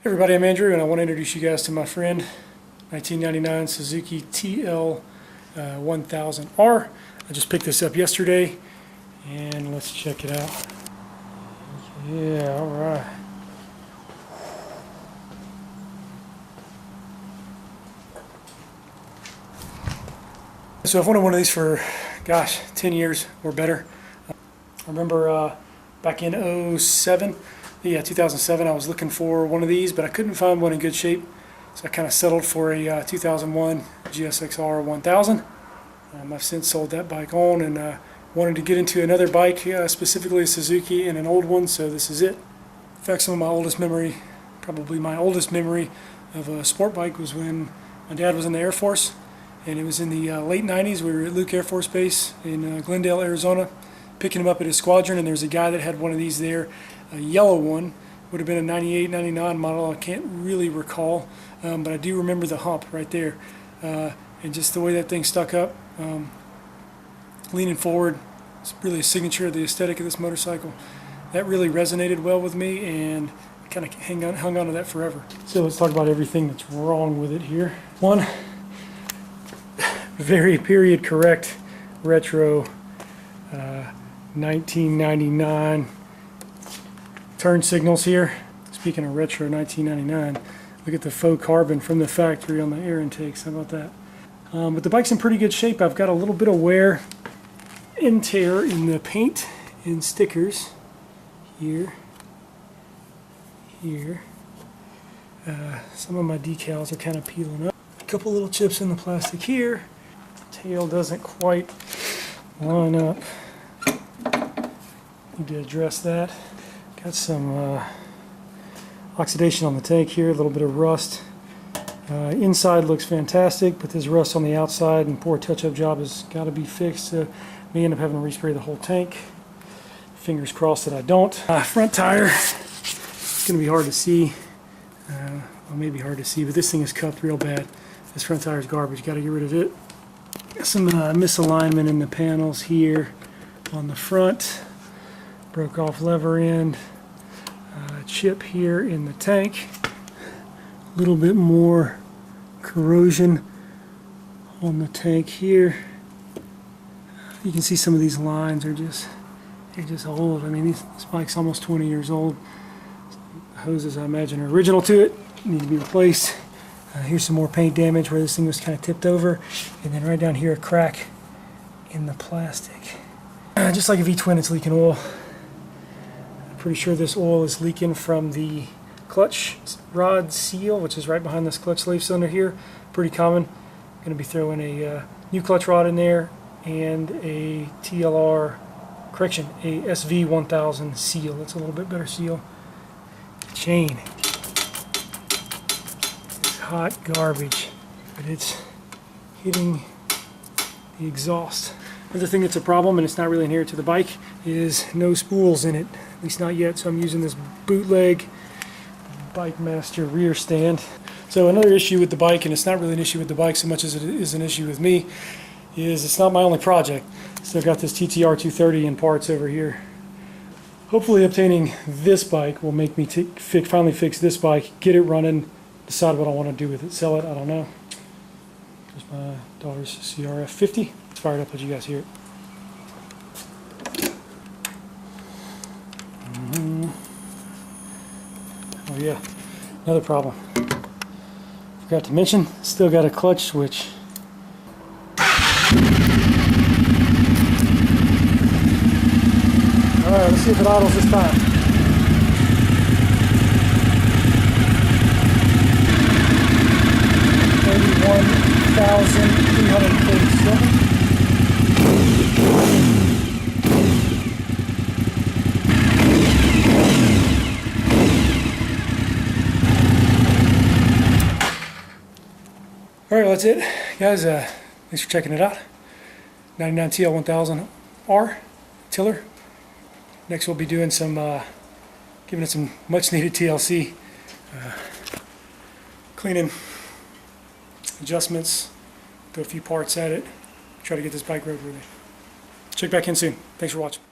Hey everybody, I'm Andrew and I want to introduce you guys to my friend 1999 Suzuki TL1000R. I just picked this up yesterday and let's check it out. Yeah, alright. So I've wanted one of these for, gosh, 10 years or better. I remember back in 2007, I was looking for one of these, but I couldn't find one in good shape. So I kind of settled for a 2001 GSX-R 1000. I've since sold that bike on and wanted to get into another bike, specifically a Suzuki and an old one, so this is it. In fact, some of my oldest memory, probably my oldest memory of a sport bike was when my dad was in the Air Force, and it was in the late 90s. We were at Luke Air Force Base in Glendale, Arizona, picking him up at his squadron, and there was a guy that had one of these there, a yellow one. Would have been a 98, 99 model. I can't really recall, but I do remember the hump right there, and just the way that thing stuck up, leaning forward. It's really a signature of the aesthetic of this motorcycle. That really resonated well with me, and I kind of hung on to that forever. So let's talk about everything that's wrong with it here. One, very period correct retro 1999 turn signals here. Speaking of retro 1999, look at the faux carbon from the factory on the air intakes. How about that? But the bike's in pretty good shape. I've got a little bit of wear and tear in the paint and stickers here. Some of my decals are kind of peeling up. A couple little chips in the plastic here. Tail doesn't quite line up. Need to address that. Got some oxidation on the tank here, a little bit of rust. Inside looks fantastic, but this rust on the outside and poor touch-up job has got to be fixed. May end up having to respray the whole tank. Fingers crossed that I don't. Front tire, it's going to be hard to see. Well, maybe hard to see, but this thing is cupped real bad. This front tire is garbage. Got to get rid of it. Got some misalignment in the panels here on the front. Broke off lever end. Chip here in the tank. A little bit more corrosion on the tank here. You can see some of these lines are just old. I mean, this bike's almost 20 years old. The hoses, I imagine, are original to it. Need to be replaced. Here's some more paint damage where this thing was kind of tipped over, and then right down here a crack in the plastic. Just like a V-twin, it's leaking oil. I'm pretty sure this oil is leaking from the clutch rod seal, which is right behind this clutch sleeve cylinder here. Pretty common. I'm going to be throwing a new clutch rod in there and a a SV1000 seal. It's a little bit better seal. Chain. Hot garbage, but it's hitting the exhaust. Another thing that's a problem, and it's not really inherent to the bike, is no spools in it, at least not yet. So I'm using this bootleg Bike Master rear stand. So another issue with the bike, and it's not really an issue with the bike so much as it is an issue with me, is it's not my only project. Still got this TTR 230 in parts over here. Hopefully obtaining this bike will make me finally fix this bike, get it running, decide what I want to do with it. Sell it, I don't know. There's my daughter's CRF 50. It's fired up, let you guys hear it. Oh yeah, another problem. Forgot to mention, still got a clutch switch. Alright, let's see if it idles this time. Alright, well, that's it. Guys, thanks for checking it out. 99 TL1000R tiller. Next we'll be doing some, giving it some much needed TLC. Cleaning, adjustments, throw a few parts at it, try to get this bike roadworthy. Check back in soon. Thanks for watching.